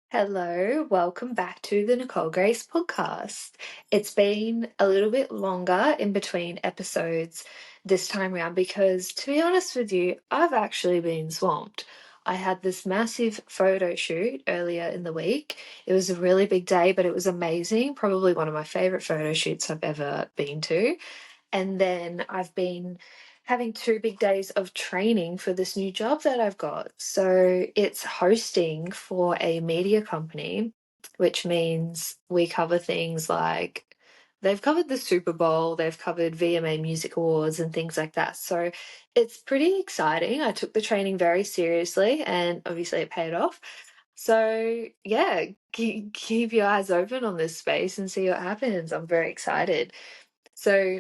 Hello, welcome back to the Nicole Grace podcast. It's been a little bit longer in between episodes this time around because, to be honest with you, I've actually been swamped. I had this massive photo shoot earlier in the week. It was a really big day, but it was amazing. Probably one of my favorite photo shoots I've ever been to. And then I've been having 2 big days of training for this new job that I've got. So it's hosting for a media company, which means we cover things like they've covered the Super Bowl, they've covered VMA Music Awards and things like that. So it's pretty exciting. I took the training very seriously and obviously it paid off. So yeah, keep your eyes open on this space and see what happens. I'm very excited. So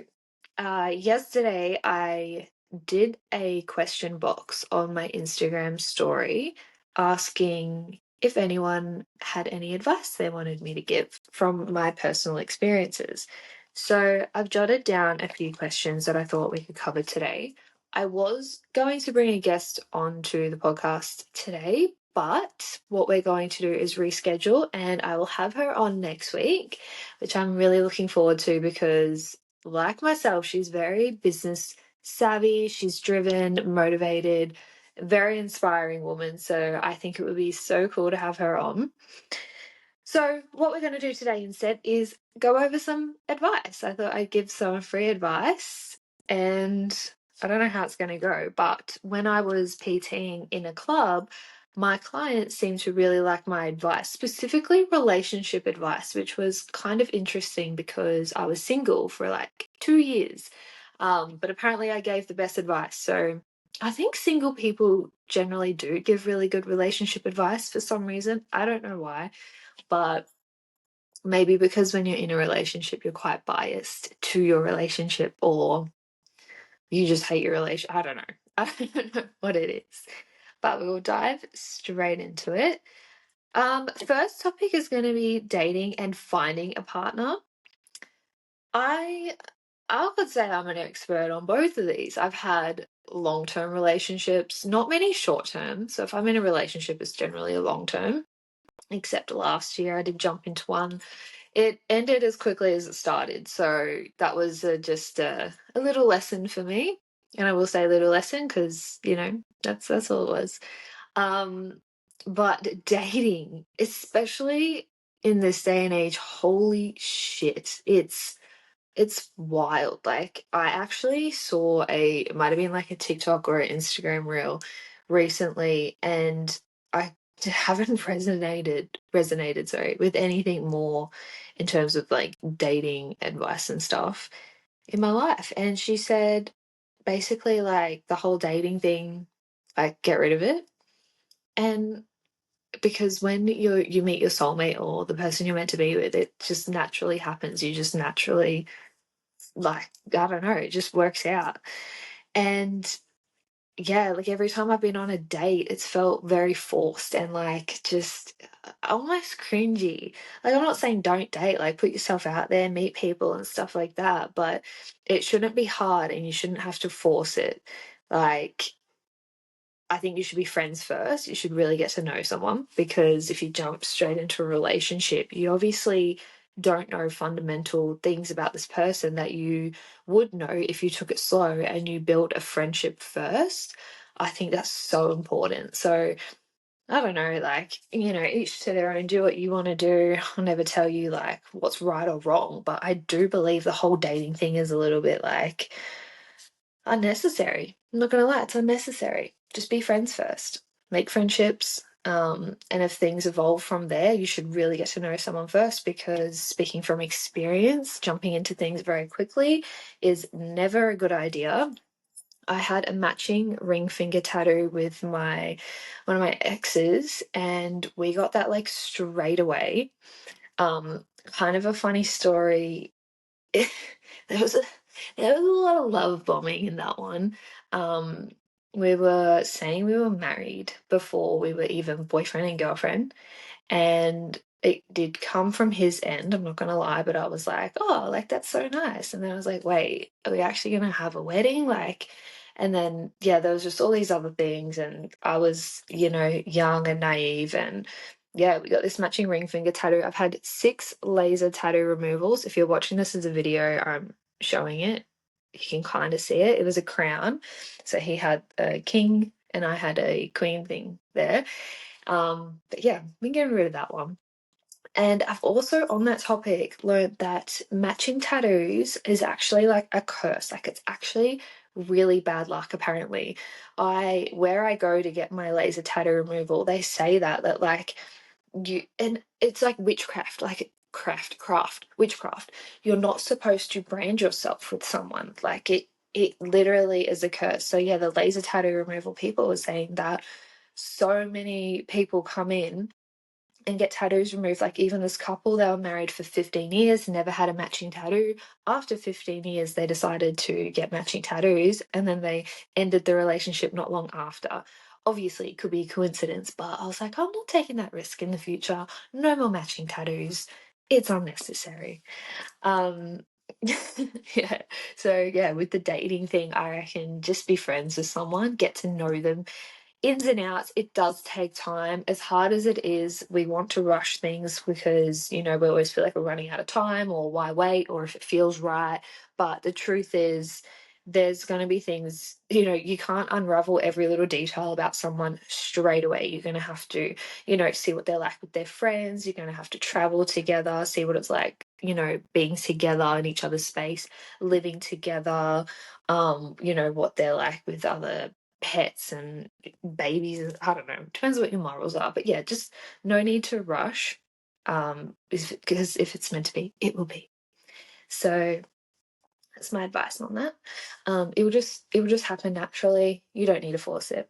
yesterday, I did a question box on my Instagram story asking if anyone had any advice they wanted me to give from my personal experiences. So I've jotted down a few questions that I thought we could cover today. I was going to bring a guest onto the podcast today, but what we're going to do is reschedule and I will have her on next week, which I'm really looking forward to because like myself, she's very business savvy, she's driven, motivated, very inspiring woman. So I think it would be so cool to have her on. So, what we're going to do today instead is go over some advice. I thought I'd give some free advice, and I don't know how it's going to go, but when I was PTing in a club, my clients seemed to really like my advice, specifically relationship advice, which was kind of interesting because I was single for like 2 years. But apparently, I gave the best advice. So, I think single people generally do give really good relationship advice for some reason. I don't know why, but maybe because when you're in a relationship, you're quite biased to your relationship, or you just hate your relation. I don't know. I don't know what it is, but we will dive straight into it. First topic is going to be dating and finding a partner. I I would say I'm an expert on both of these. I've had long-term relationships, not many short-term. So if I'm in a relationship, it's generally a long-term. Except last year, I did jump into one. It ended as quickly as it started, so that was just a little lesson for me. And I will say little lesson because that's all it was. Um, but dating, especially in this day and age, holy shit, it's wild. Like I actually saw it might have been like a TikTok or an Instagram reel recently, and I haven't resonated, sorry, with anything more in terms of like dating advice and stuff in my life. And she said basically like the whole dating thing, like get rid of it. And because when you meet your soulmate or the person you're meant to be with, it just naturally happens. You just naturally like, I don't know, it just works out. And yeah, like every time I've been on a date, it's felt very forced and like just almost cringy. Like, I'm not saying don't date, like, put yourself out there, meet people and stuff like that, but it shouldn't be hard and you shouldn't have to force it. Like, I think you should be friends first. You should really get to know someone because if you jump straight into a relationship, you obviously don't know fundamental things about this person that you would know if you took it slow and you build a friendship first. I think that's so important. So, I don't know, like, each to their own, do what you want to do. I'll never tell you like what's right or wrong, but I do believe the whole dating thing is a little bit like unnecessary. I'm not gonna lie, it's unnecessary. Just be friends first. Make friendships. And if things evolve from there, you should really get to know someone first because speaking from experience, jumping into things very quickly is never a good idea. I had a matching ring finger tattoo with one of my exes, and we got that like straight away. Kind of a funny story. there was a there was a lot of love bombing in that one. Um, we were saying we were married before we were even boyfriend and girlfriend, and it did come from his end. I'm not gonna lie, but I was like, "Oh, like that's so nice." And then I was like, "Wait, are we actually gonna have a wedding?" Like, and then yeah, there was just all these other things, and I was, young and naive, and yeah, we got this matching ring finger tattoo. I've had 6 laser tattoo removals. If you're watching this as a video, I'm showing it. You can kind of see it. It was a crown. So he had a king and I had a queen thing there. But yeah, been getting rid of that one. And I've also, on that topic, learned that matching tattoos is actually like a curse. Like it's actually really bad luck, apparently. Where I go to get my laser tattoo removal, they say that like and it's like witchcraft, like witchcraft. You're not supposed to brand yourself with someone. Like it literally is a curse. So yeah, the laser tattoo removal people were saying that so many people come in and get tattoos removed. Like even this couple, they were married for 15 years, never had a matching tattoo. After 15 years, they decided to get matching tattoos and then they ended the relationship not long after. Obviously, it could be a coincidence, but I was like, I'm not taking that risk in the future. No more matching tattoos. It's unnecessary. Um, yeah. So, yeah, with the dating thing, I reckon just be friends with someone, get to know them, ins and outs. It does take time. As hard as it is, we want to rush things because, we always feel like we're running out of time, or why wait, or if it feels right. But the truth is, there's going to be things, you can't unravel every little detail about someone straight away. You're going to have to, see what they're like with their friends. You're going to have to travel together, see what it's like, being together in each other's space, living together, what they're like with other pets and babies. I don't know. Depends what your morals are. But yeah, just no need to rush. Because if it's meant to be, it will be. So that's my advice on that. It will just happen naturally. You don't need to force it.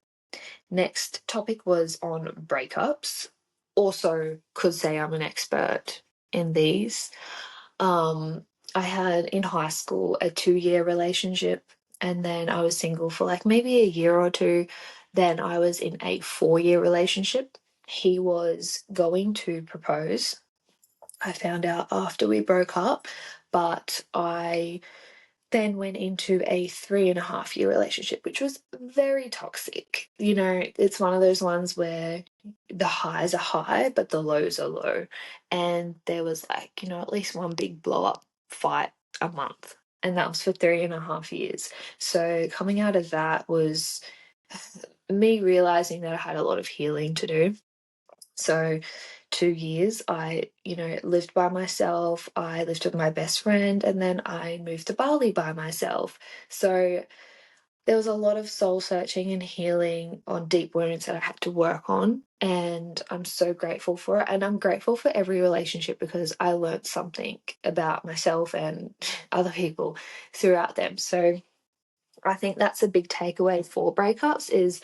Next topic was on breakups. Also, could say I'm an expert in these. Um, I had in high school a 2-year relationship, and then I was single for like maybe a year or two. Then I was in a 4-year relationship. He was going to propose. I found out after we broke up, but I then went into a 3.5-year relationship, which was very toxic. It's one of those ones where the highs are high, but the lows are low. And there was like, at least one big blow up fight a month. And that was for 3.5 years. So coming out of that was me realizing that I had a lot of healing to do. So 2 years, I, lived by myself. I lived with my best friend, and then I moved to Bali by myself. So there was a lot of soul searching and healing on deep wounds that I had to work on. And I'm so grateful for it. And I'm grateful for every relationship because I learned something about myself and other people throughout them. So I think that's a big takeaway for breakups is,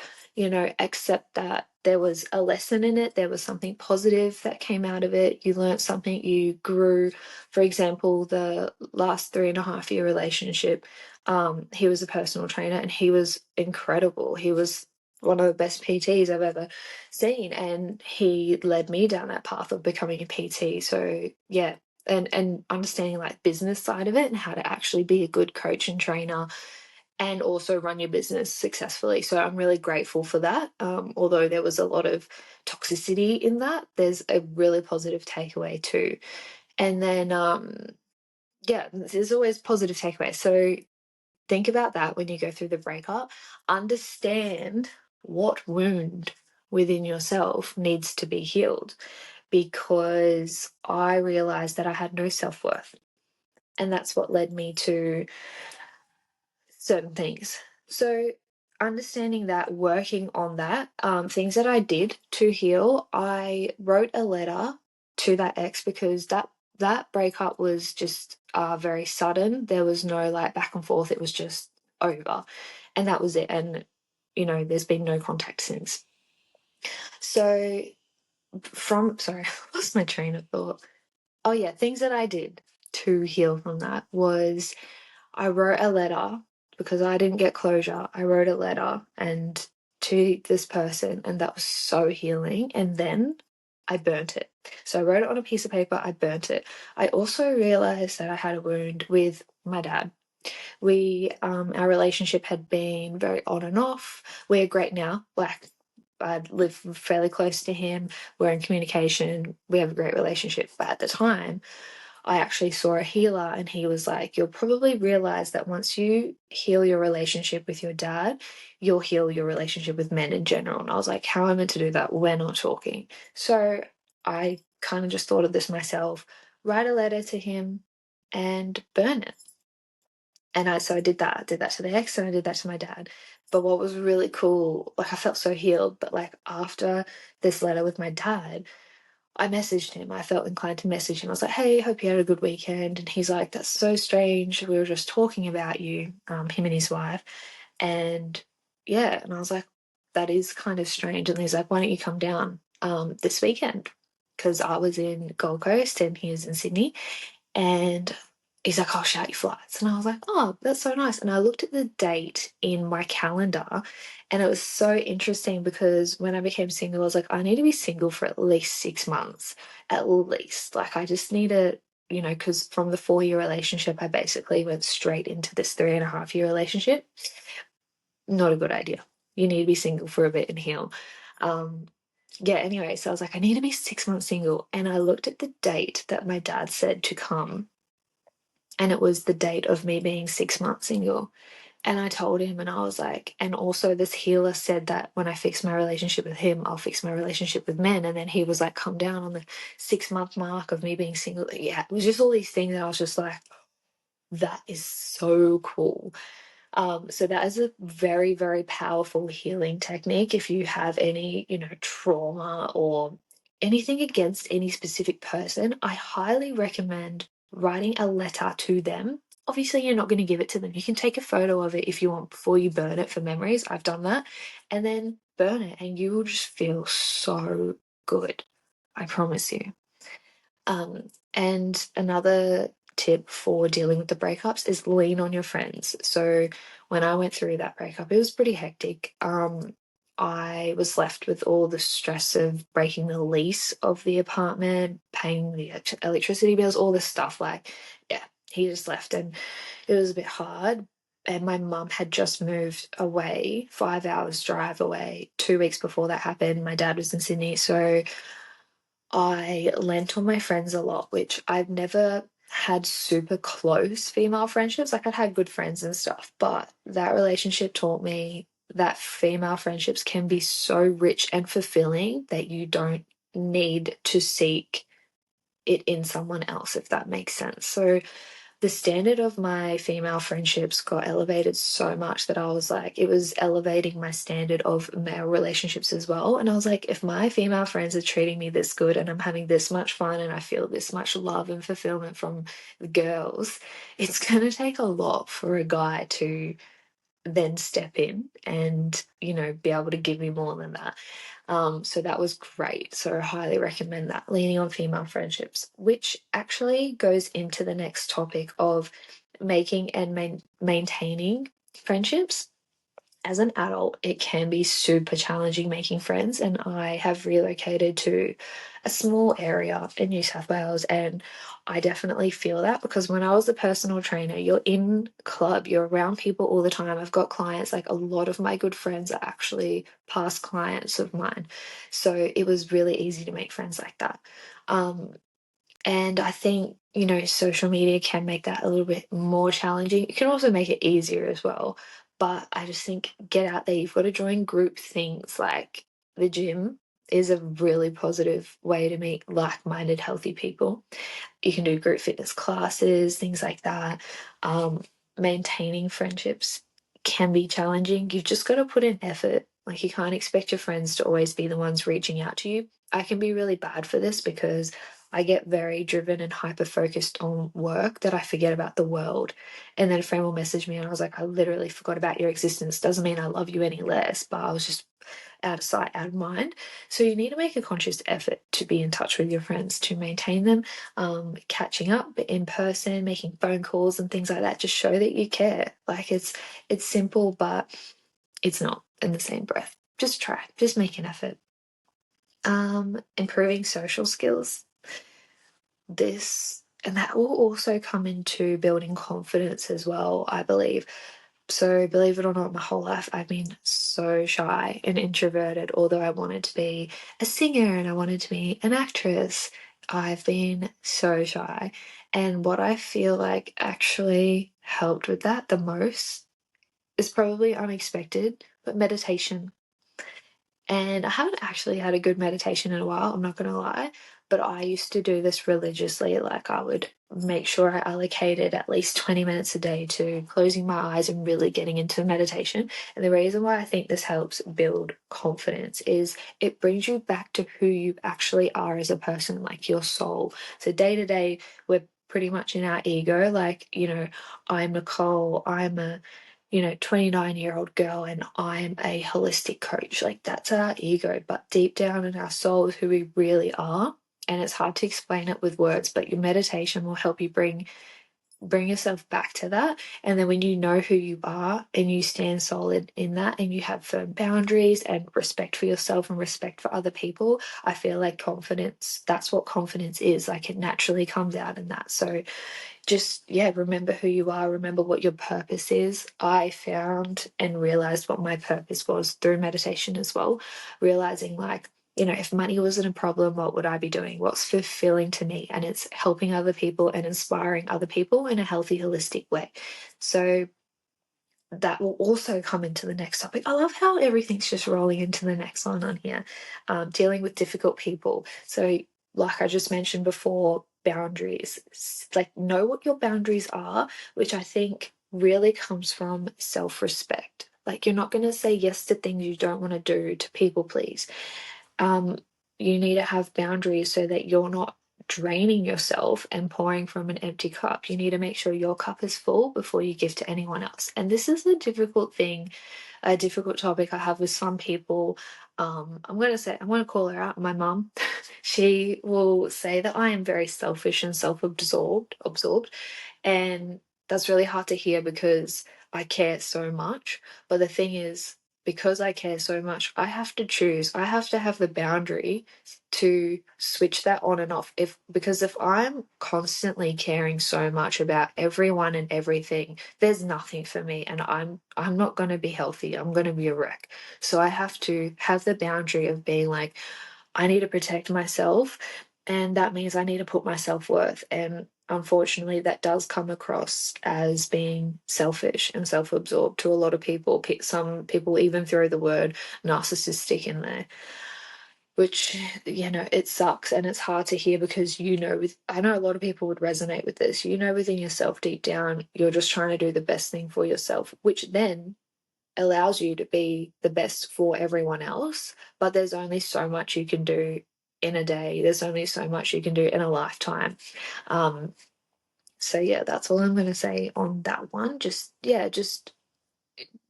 accept that there was a lesson in it. There was something positive that came out of it. You learned something, you grew. For example, the last 3.5-year relationship, he was a personal trainer and he was incredible. He was one of the best PTs I've ever seen. And he led me down that path of becoming a PT. So yeah. And understanding like business side of it and how to actually be a good coach and trainer and also run your business successfully. So I'm really grateful for that. Although there was a lot of toxicity in that, there's a really positive takeaway too. And then, yeah, there's always positive takeaways. So think about that when you go through the breakup. Understand what wound within yourself needs to be healed because I realized that I had no self worth. And that's what led me to certain things. So understanding that, working on that, things that I did to heal, I wrote a letter to that ex because that breakup was just very sudden. There was no like back and forth. It was just over, and that was it. And there's been no contact since. So sorry, I lost my train of thought. Oh yeah, things that I did to heal from that was I wrote a letter because I didn't get closure. I wrote a letter and to this person, and that was so healing. And then I burnt it. So I wrote it on a piece of paper, I burnt it. I also realized that I had a wound with my dad. Our relationship had been very on and off. We're great now, like I live fairly close to him. We're in communication. We have a great relationship. But at the time, I actually saw a healer, and he was like, you'll probably realize that once you heal your relationship with your dad, you'll heal your relationship with men in general. And I was like, how am I meant to do that? We're not talking. So I kind of just thought of this myself, write a letter to him and burn it. And I did that. I did that to the ex and I did that to my dad. But what was really cool, like I felt so healed, but like after this letter with my dad, I messaged him. I felt inclined to message him. I was like, hey, hope you had a good weekend. And he's like, that's so strange. We were just talking about you, him and his wife. And yeah, and I was like, that is kind of strange. And he's like, why don't you come down this weekend? Because I was in Gold Coast and he was in Sydney. And he's like, I'll shout your flights. And I was like, oh, that's so nice. And I looked at the date in my calendar and it was so interesting because when I became single, I was like, I need to be single for at least 6 months, at least. Like, I just need to, because from the 4 year relationship, I basically went straight into this 3.5 year relationship. Not a good idea. You need to be single for a bit and heal. Um, yeah, anyway, so I was like, I need to be 6 months single. And I looked at the date that my dad said to come and it was the date of me being 6 months single. And I told him, and I was like, and also this healer said that when I fix my relationship with him, I'll fix my relationship with men. And then he was like, come down on the 6 month mark of me being single. Yeah, it was just all these things. And I was just like, that is so cool. So that is a very, very powerful healing technique. If you have any, trauma or anything against any specific person, I highly recommend writing a letter to them. Obviously, you're not going to give it to them. You can take a photo of it if you want before you burn it for memories. I've done that. And then burn it, and you will just feel so good. I promise you. And another tip for dealing with the breakups is lean on your friends. So when I went through that breakup, it was pretty hectic. I was left with all the stress of breaking the lease of the apartment, paying the electricity bills, all this stuff. Like, yeah, he just left, and it was a bit hard. And my mum had just moved away, 5 hours drive away, 2 weeks before that happened. My dad was in Sydney, so I lent on my friends a lot, which I've never had super close female friendships. Like I'd had good friends and stuff, but that relationship taught me that female friendships can be so rich and fulfilling that you don't need to seek it in someone else, if that makes sense. So the standard of my female friendships got elevated so much that I was like, it was elevating my standard of male relationships as well. And I was like, if my female friends are treating me this good and I'm having this much fun and I feel this much love and fulfillment from the girls, it's going to take a lot for a guy to then step in and, be able to give me more than that. So that was great. So I highly recommend that, leaning on female friendships, which actually goes into the next topic of making and maintaining friendships. As an adult, it can be super challenging making friends, and I have relocated to a small area in New South Wales, and I definitely feel that because when I was a personal trainer, you're in club, you're around people all the time. I've got clients, like a lot of my good friends are actually past clients of mine. So it was really easy to make friends like that. Um, and I think, social media can make that a little bit more challenging. It can also make it easier as well. But I just think get out there. You've got to join group things like the gym is a really positive way to meet like-minded, healthy people. You can do group fitness classes, things like that. Maintaining friendships can be challenging. You've just got to put in effort. Like you can't expect your friends to always be the ones reaching out to you. I can be really bad for this because I get very driven and hyper focused on work that I forget about the world. And then a friend will message me and I was like, I literally forgot about your existence. Doesn't mean I love you any less, but I was just out of sight, out of mind. So you need to make a conscious effort to be in touch with your friends, to maintain them, catching up in person, making phone calls and things like that. Just show that you care. Like it's simple, but it's not in the same breath. Just try. Just make an effort. Improving social skills. This and that will also come into building confidence as well, I believe. So, believe it or not, my whole life I've been so shy and introverted. Although I wanted to be a singer and I wanted to be an actress, I've been so shy. And what I feel like actually helped with that the most is probably unexpected, but meditation. And I haven't actually had a good meditation in a while, I'm not gonna lie, but I used to do this religiously. Like, I would make sure I allocated at least 20 minutes a day to closing my eyes and really getting into meditation. And the reason why I think this helps build confidence is it brings you back to who you actually are as a person, like your soul. So day to day, we're pretty much in our ego, like, I'm Nicole, I'm a 29-year-old girl and I'm a holistic coach. Like, that's our ego, but deep down in our soul is who we really are. And it's hard to explain it with words, but your meditation will help you bring yourself back to that. And then when you know who you are and you stand solid in that and you have firm boundaries and respect for yourself and respect for other people, I feel like confidence, that's what confidence is. Like, it naturally comes out in that. So just, yeah, remember who you are, remember what your purpose is. I found and realized what my purpose was through meditation as well, realizing, like, if money wasn't a problem, what would I be doing? What's fulfilling to me? And it's helping other people and inspiring other people in a healthy, holistic way. So that will also come into the next topic. I love how everything's just rolling into the next one on here. Dealing with difficult people. So, like I just mentioned before, boundaries. Like, know what your boundaries are, which I think really comes from self-respect. Like, you're not going to say yes to things you don't want to do to people please. um, you need to have boundaries so that you're not draining yourself and pouring from an empty cup. You need to make sure your cup is full before you give to anyone else. And this is a difficult thing, a difficult topic I have with some people. I'm going to call her out, my mum. She will say that I am very selfish and absorbed, and that's really hard to hear because I care so much. But the thing is, because I care so much, I have to choose. I have to have the boundary to switch that on and off. Because if I'm constantly caring so much about everyone and everything, there's nothing for me and I'm not going to be healthy. I'm going to be a wreck. So I have to have the boundary of being like, I need to protect myself, and that means I need to put my self-worth. And unfortunately, that does come across as being selfish and self-absorbed to a lot of people. Some people even throw the word narcissistic in there, which, it sucks and it's hard to hear because, I know a lot of people would resonate with this. Within yourself, deep down, you're just trying to do the best thing for yourself, which then allows you to be the best for everyone else. But there's only so much you can do in a day. There's only so much you can do in a lifetime. Um, so yeah, that's all I'm going to say on that one. Just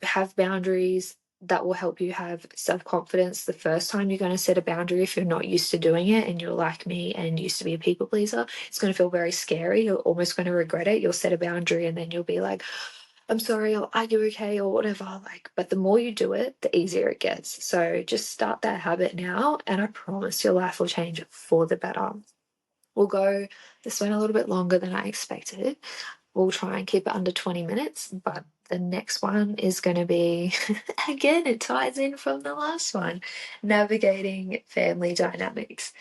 have boundaries that will help you have self-confidence the first time you're going to set a boundary. If you're not used to doing it and you're like me and used to be a people pleaser, it's going to feel very scary. You're almost going to regret it. You'll set a boundary and then you'll be like, I'm sorry, or are you okay, or whatever. Like, but the more you do it, the easier it gets. So just start that habit now, and I promise your life will change for the better. We'll go, this went a little bit longer than I expected. We'll try and keep it under 20 minutes, but the next one is going to be, again, it ties in from the last one, navigating family dynamics.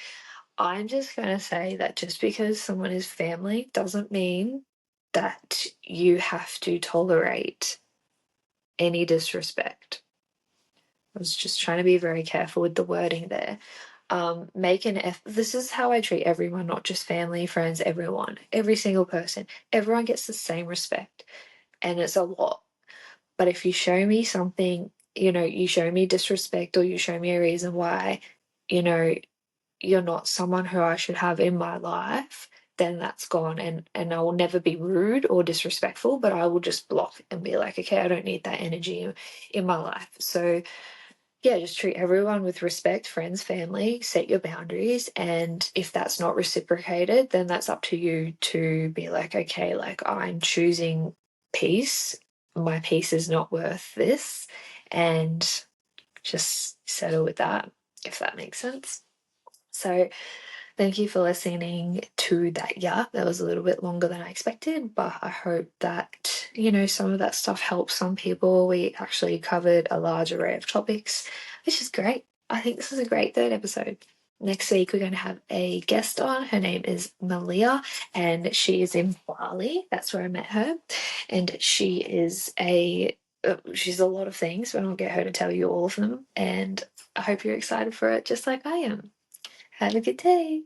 I'm just going to say that just because someone is family doesn't mean that you have to tolerate any disrespect. I was just trying to be very careful with the wording there. Make an effort. This is how I treat everyone, not just family, friends, everyone, every single person. Everyone gets the same respect, and it's a lot. But if you show me something, you show me disrespect or you show me a reason why, you know, you're not someone who I should have in my life, then that's gone. And I will never be rude or disrespectful, but I will just block and be like, okay, I don't need that energy in my life. So yeah, just treat everyone with respect, friends, family, set your boundaries. And if that's not reciprocated, then that's up to you to be like, okay, like, I'm choosing peace. My peace is not worth this. And just settle with that, if that makes sense. So thank you for listening to that. Yeah, that was a little bit longer than I expected, but I hope that some of that stuff helps some people. We actually covered a large array of topics, which is great. I think this is a great third episode. Next week, we're going to have a guest on. Her name is Malia, and she is in Bali. That's where I met her. And she's a lot of things, but I'll get her to tell you all of them. And I hope you're excited for it, just like I am. Have a good day.